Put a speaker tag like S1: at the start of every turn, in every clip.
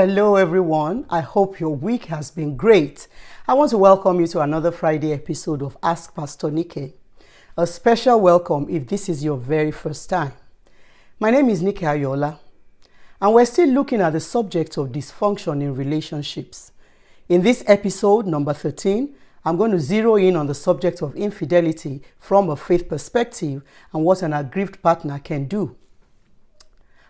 S1: Hello everyone, I hope your week has been great. I want to welcome you to another Friday episode of Ask Pastor Nike. A special welcome if this is your very first time. My name is Nike Ayola, and we're still looking at the subject of dysfunction in relationships. In this episode, number 13, I'm going to zero in on the subject of infidelity from a faith perspective and what an aggrieved partner can do.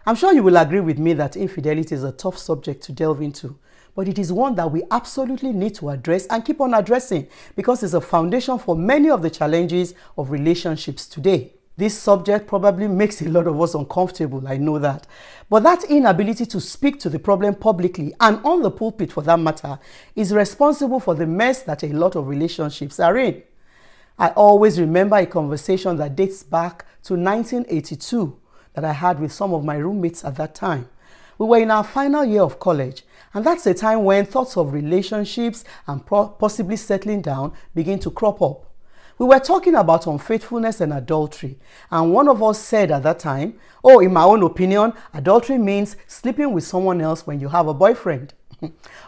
S1: I'm sure you will agree with me that infidelity is a tough subject to delve into, but it is one that we absolutely need to address and keep on addressing because it's a foundation for many of the challenges of relationships today. This subject probably makes a lot of us uncomfortable, I know that. But that inability to speak to the problem publicly and on the pulpit for that matter is responsible for the mess that a lot of relationships are in. I always remember a conversation that dates back to 1982 that I had with some of my roommates at that time. We were in our final year of college, and that's a time when thoughts of relationships and possibly settling down begin to crop up. We were talking about unfaithfulness and adultery, and one of us said at that time, in my own opinion, adultery means sleeping with someone else when you have a boyfriend.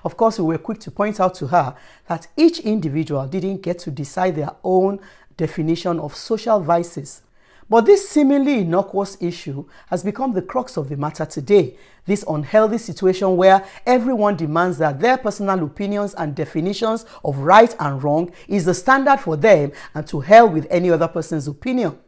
S1: Of course, we were quick to point out to her that each individual didn't get to decide their own definition of social vices. But this seemingly innocuous issue has become the crux of the matter today. This unhealthy situation where everyone demands that their personal opinions and definitions of right and wrong is the standard for them, and to hell with any other person's opinion.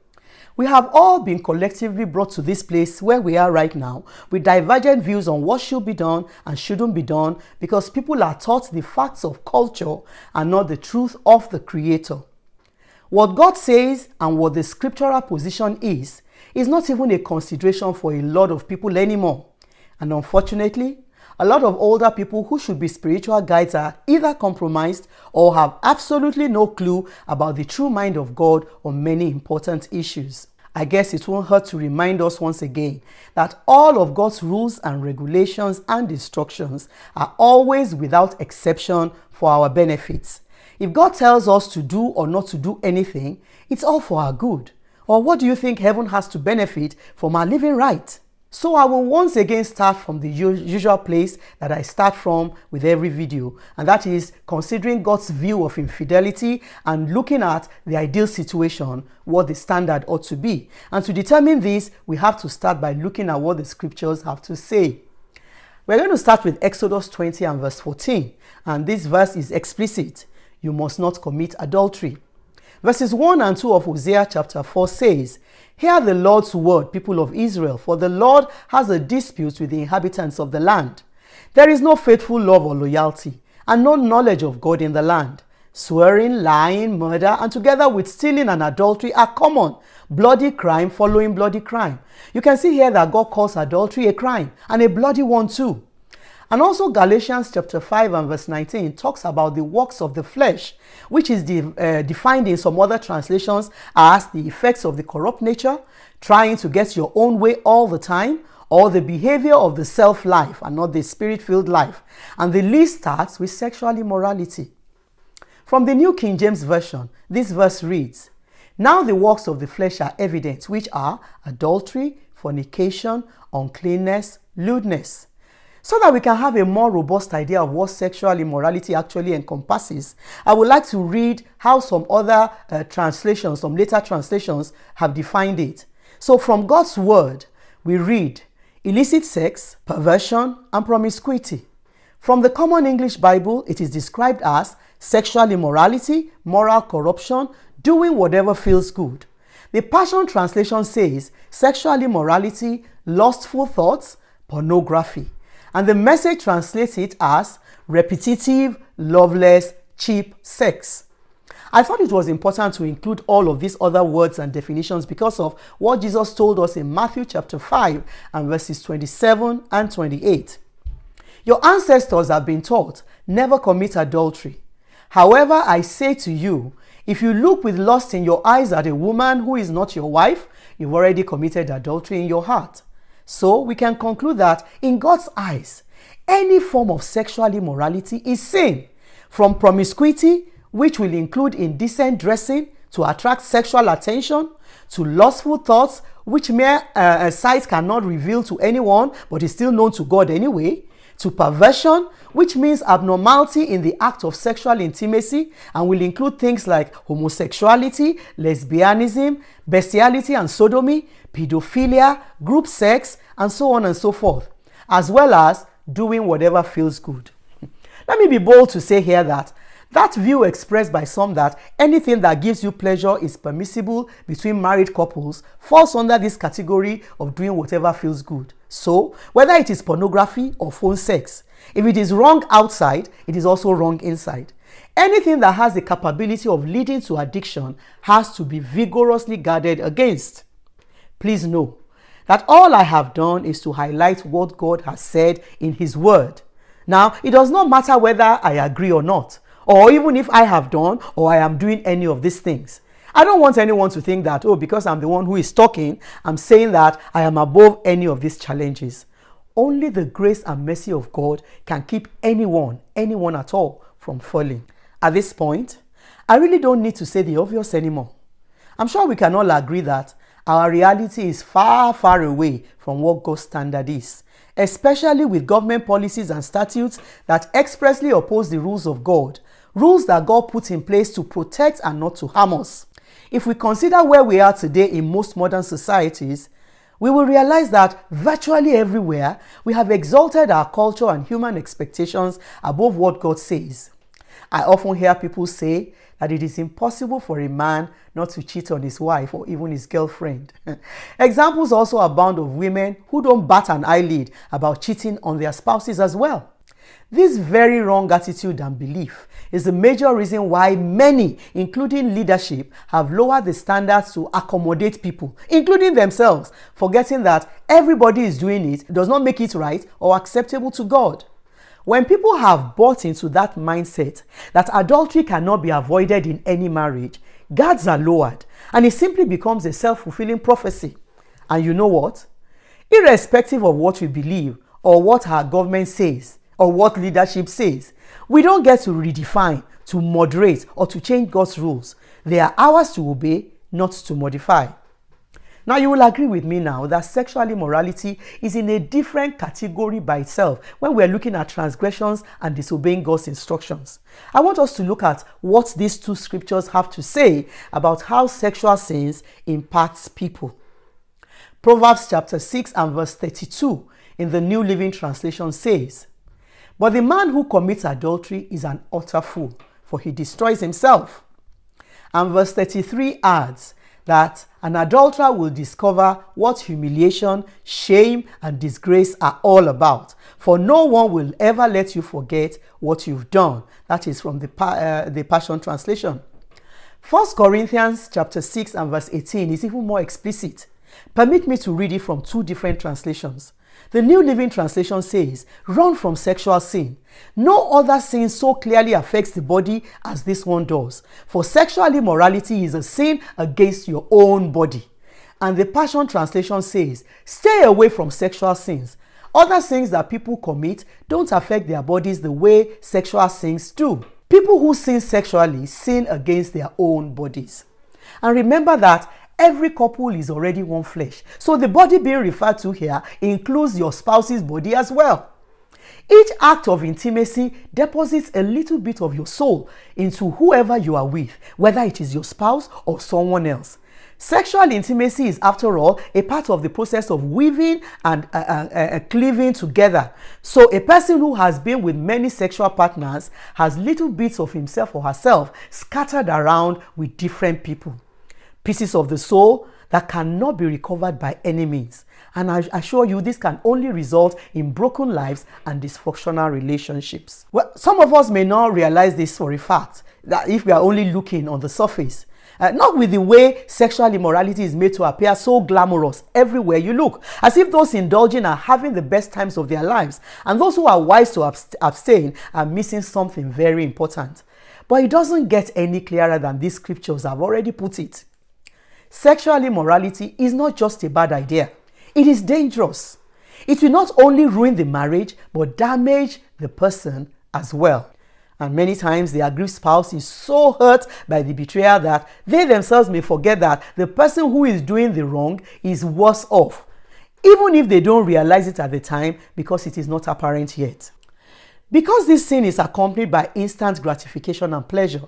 S1: We have all been collectively brought to this place where we are right now with divergent views on what should be done and shouldn't be done because people are taught the facts of culture and not the truth of the Creator. What God says and what the scriptural position is not even a consideration for a lot of people anymore. And unfortunately, a lot of older people who should be spiritual guides are either compromised or have absolutely no clue about the true mind of God on many important issues. I guess it won't hurt to remind us once again that all of God's rules and regulations and instructions are always without exception for our benefits. If God tells us to do or not to do anything, it's all for our good. Or what do you think heaven has to benefit from our living right? So I will once again start from the usual place that I start from with every video, and that is considering God's view of infidelity and looking at the ideal situation, what the standard ought to be. And to determine this, we have to start by looking at what the scriptures have to say. We're going to start with Exodus 20 and verse 14, and this verse is explicit. You must not commit adultery. Verses 1 and 2 of Hosea chapter 4 says, Hear the Lord's word, people of Israel, for the Lord has a dispute with the inhabitants of the land. There is no faithful love or loyalty, and no knowledge of God in the land. Swearing, lying, murder, and together with stealing and adultery are common. Bloody crime following bloody crime. You can see here that God calls adultery a crime, and a bloody one too. And also Galatians chapter 5 and verse 19 talks about the works of the flesh, which is defined in some other translations as the effects of the corrupt nature, trying to get your own way all the time, or the behavior of the self-life and not the spirit-filled life. And the list starts with sexual immorality. From the New King James Version, this verse reads, Now the works of the flesh are evident, which are adultery, fornication, uncleanness, lewdness. So that we can have a more robust idea of what sexual immorality actually encompasses, I would like to read how some other translations, some later translations, have defined it. So from God's word, we read illicit sex, perversion, and promiscuity. From the Common English Bible, it is described as sexual immorality, moral corruption, doing whatever feels good. The Passion Translation says sexual immorality, lustful thoughts, pornography. And the Message translates it as repetitive, loveless, cheap sex. I thought it was important to include all of these other words and definitions because of what Jesus told us in Matthew chapter 5 and verses 27 and 28. Your ancestors have been taught, never commit adultery. However, I say to you, if you look with lust in your eyes at a woman who is not your wife, you've already committed adultery in your heart. So we can conclude that in God's eyes, any form of sexual immorality is sin, from promiscuity, which will include indecent dressing to attract sexual attention, to lustful thoughts, which mere sight cannot reveal to anyone, but is still known to God anyway, to perversion, which means abnormality in the act of sexual intimacy and will include things like homosexuality, lesbianism, bestiality and sodomy, pedophilia, group sex, and so on and so forth, as well as doing whatever feels good. Let me be bold to say here that view expressed by some that anything that gives you pleasure is permissible between married couples falls under this category of doing whatever feels good. So, whether it is pornography or phone sex, if it is wrong outside, it is also wrong inside. Anything that has the capability of leading to addiction has to be vigorously guarded against. Please know that all I have done is to highlight what God has said in His Word. Now, it does not matter whether I agree or not, or even if I have done or I am doing any of these things. I don't want anyone to think that, because I'm the one who is talking, I'm saying that I am above any of these challenges. Only the grace and mercy of God can keep anyone at all, from falling. At this point, I really don't need to say the obvious anymore. I'm sure we can all agree that our reality is far, far away from what God's standard is, especially with government policies and statutes that expressly oppose the rules of God, rules that God put in place to protect and not to harm us. If we consider where we are today in most modern societies, we will realize that virtually everywhere we have exalted our culture and human expectations above what God says. I often hear people say that it is impossible for a man not to cheat on his wife or even his girlfriend. Examples also abound of women who don't bat an eyelid about cheating on their spouses as well. This very wrong attitude and belief is the major reason why many, including leadership, have lowered the standards to accommodate people, including themselves, forgetting that everybody is doing it does not make it right or acceptable to God. When people have bought into that mindset that adultery cannot be avoided in any marriage, guards are lowered and it simply becomes a self-fulfilling prophecy. And you know what? Irrespective of what we believe or what our government says or what leadership says, we don't get to redefine, to moderate, or to change God's rules. They are ours to obey, not to modify. Now, you will agree with me now that sexual immorality is in a different category by itself when we're looking at transgressions and disobeying God's instructions. I want us to look at what these two scriptures have to say about how sexual sins impacts people. Proverbs chapter 6 and verse 32 in the New Living Translation says, "But the man who commits adultery is an utter fool, for he destroys himself." And verse 33 adds that an adulterer will discover what humiliation, shame, and disgrace are all about, for no one will ever let you forget what you've done. That is from the Passion Translation. 1 Corinthians chapter 6 and verse 18 is even more explicit. Permit me to read it from two different translations. The New Living Translation says, "Run from sexual sin. No other sin so clearly affects the body as this one does. For sexual immorality is a sin against your own body." And the Passion Translation says, "Stay away from sexual sins. Other sins that people commit don't affect their bodies the way sexual sins do. People who sin sexually sin against their own bodies." And remember that every couple is already one flesh. So the body being referred to here includes your spouse's body as well. Each act of intimacy deposits a little bit of your soul into whoever you are with, whether it is your spouse or someone else. Sexual intimacy is, after all, a part of the process of weaving and cleaving together. So a person who has been with many sexual partners has little bits of himself or herself scattered around with different people. Pieces of the soul that cannot be recovered by any means. And I assure you, this can only result in broken lives and dysfunctional relationships. Well, some of us may not realize this for a fact, that if we are only looking on the surface, not with the way sexual immorality is made to appear so glamorous everywhere you look, as if those indulging are having the best times of their lives, and those who are wise to abstain are missing something very important. But it doesn't get any clearer than these scriptures have already put it. Sexual immorality is not just a bad idea. It is dangerous. It will not only ruin the marriage, but damage the person as well. And many times the aggrieved spouse is so hurt by the betrayal that they themselves may forget that the person who is doing the wrong is worse off. even if they don't realize it at the time because it is not apparent yet. Because this sin is accompanied by instant gratification and pleasure,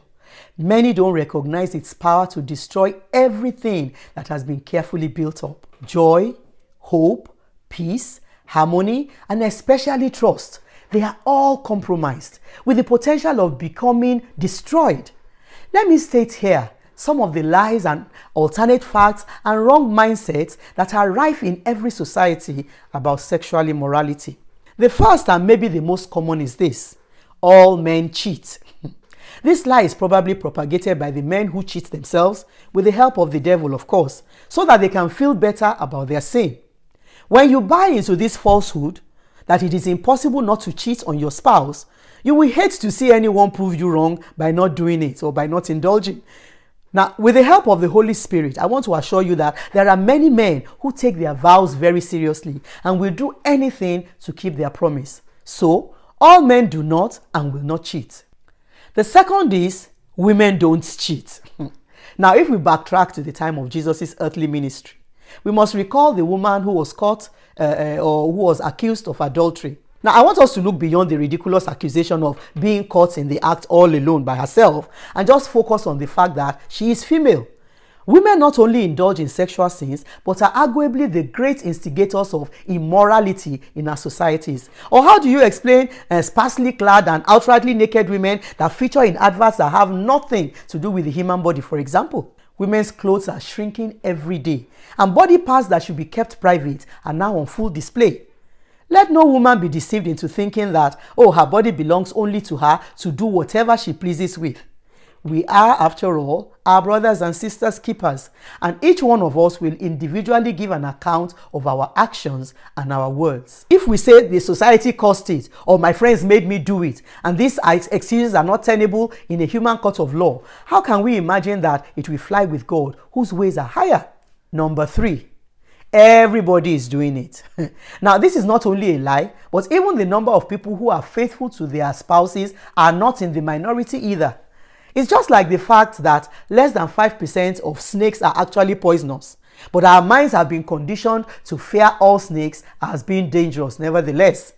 S1: many don't recognize its power to destroy everything that has been carefully built up. Joy, hope, peace, harmony, and especially trust. They are all compromised with the potential of becoming destroyed. Let me state here some of the lies and alternate facts and wrong mindsets that are rife in every society about sexual immorality. The first and maybe the most common is this: all men cheat. This lie is probably propagated by the men who cheat themselves with the help of the devil, of course, so that they can feel better about their sin. When you buy into this falsehood that it is impossible not to cheat on your spouse, you will hate to see anyone prove you wrong by not doing it or by not indulging. Now, with the help of the Holy Spirit, I want to assure you that there are many men who take their vows very seriously and will do anything to keep their promise. So, all men do not and will not cheat. The second is, women don't cheat. Now, if we backtrack to the time of Jesus' earthly ministry, we must recall the woman who was caught or who was accused of adultery. Now, I want us to look beyond the ridiculous accusation of being caught in the act all alone by herself and just focus on the fact that she is female. Women not only indulge in sexual sins, but are arguably the great instigators of immorality in our societies. Or how do you explain sparsely clad and outrightly naked women that feature in adverts that have nothing to do with the human body, for example? Women's clothes are shrinking every day, and body parts that should be kept private are now on full display. Let no woman be deceived into thinking that, her body belongs only to her to do whatever she pleases with. We are, after all, our brothers and sisters' keepers, and each one of us will individually give an account of our actions and our words. If we say the society caused it, or my friends made me do it, and these excuses are not tenable in a human court of law, how can we imagine that it will fly with God, whose ways are higher? Number 3. Everybody is doing it. Now, this is not only a lie, but even the number of people who are faithful to their spouses are not in the minority either. It's just like the fact that less than 5% of snakes are actually poisonous, but our minds have been conditioned to fear all snakes as being dangerous nevertheless.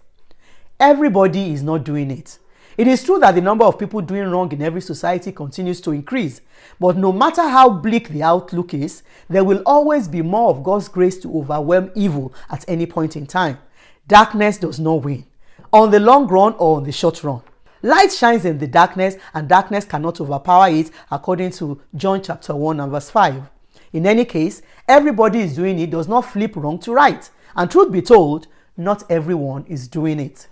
S1: Everybody is not doing it. It is true that the number of people doing wrong in every society continues to increase, but no matter how bleak the outlook is, there will always be more of God's grace to overwhelm evil at any point in time. Darkness does not win, on the long run or on the short run. Light shines in the darkness, and darkness cannot overpower it, according to John chapter 1 and verse 5. In any case, everybody is doing it does not flip wrong to right, and truth be told, not everyone is doing it.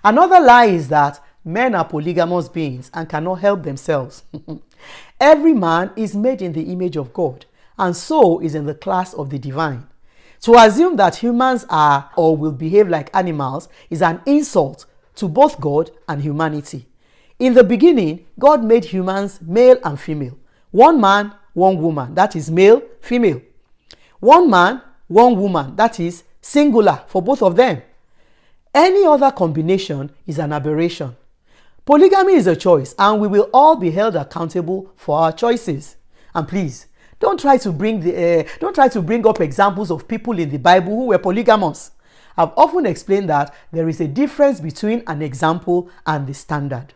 S1: Another lie is that men are polygamous beings and cannot help themselves. Every man is made in the image of God, and so is in the class of the divine. To assume that humans are or will behave like animals is an insult to both God and humanity. In the beginning, God made humans male and female. One man, one woman, that is male, female. One man, one woman, that is singular for both of them. Any other combination is an aberration. Polygamy is a choice, and we will all be held accountable for our choices. And please, don't try to bring up examples of people in the Bible who were polygamous. I've often explained that there is a difference between an example and the standard.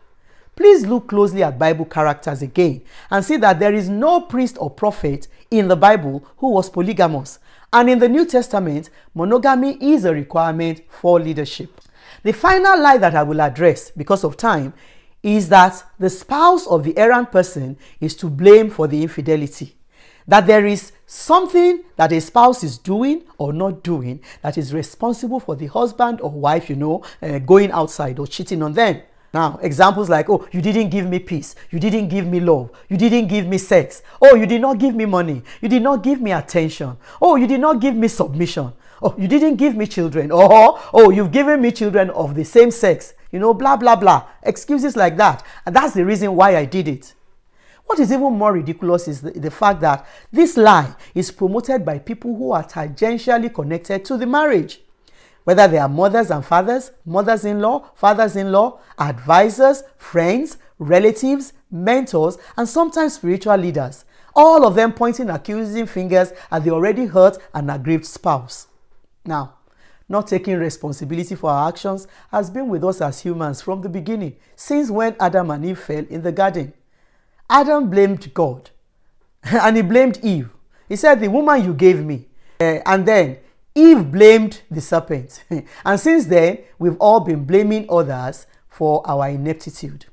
S1: Please look closely at Bible characters again and see that there is no priest or prophet in the Bible who was polygamous. And in the New Testament, monogamy is a requirement for leadership. The final lie that I will address, because of time, is that the spouse of the errant person is to blame for the infidelity. That there is something that a spouse is doing or not doing that is responsible for the husband or wife, going outside or cheating on them. Now, examples like, you didn't give me peace, you didn't give me love, you didn't give me sex, you did not give me money, you did not give me attention, you did not give me submission, you didn't give me children, you've given me children of the same sex, blah, blah, blah. Excuses like that. And that's the reason why I did it. What is even more ridiculous is the fact that this lie is promoted by people who are tangentially connected to the marriage. Whether they are mothers and fathers, mothers-in-law, fathers-in-law, advisors, friends, relatives, mentors, and sometimes spiritual leaders. All of them pointing accusing fingers at the already hurt and aggrieved spouse. Now, not taking responsibility for our actions has been with us as humans from the beginning, since when Adam and Eve fell in the garden. Adam blamed God and he blamed Eve. He said, "The woman you gave me." And then Eve blamed the serpent. And since then, we've all been blaming others for our ineptitude.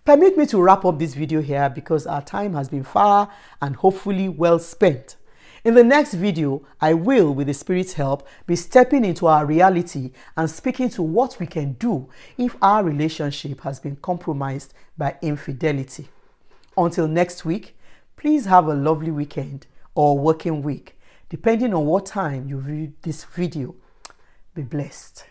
S1: Permit me to wrap up this video here because our time has been far and hopefully well spent. In the next video, I will, with the Spirit's help, be stepping into our reality and speaking to what we can do if our relationship has been compromised by infidelity. Until next week, please have a lovely weekend or working week, depending on what time you view this video. Be blessed.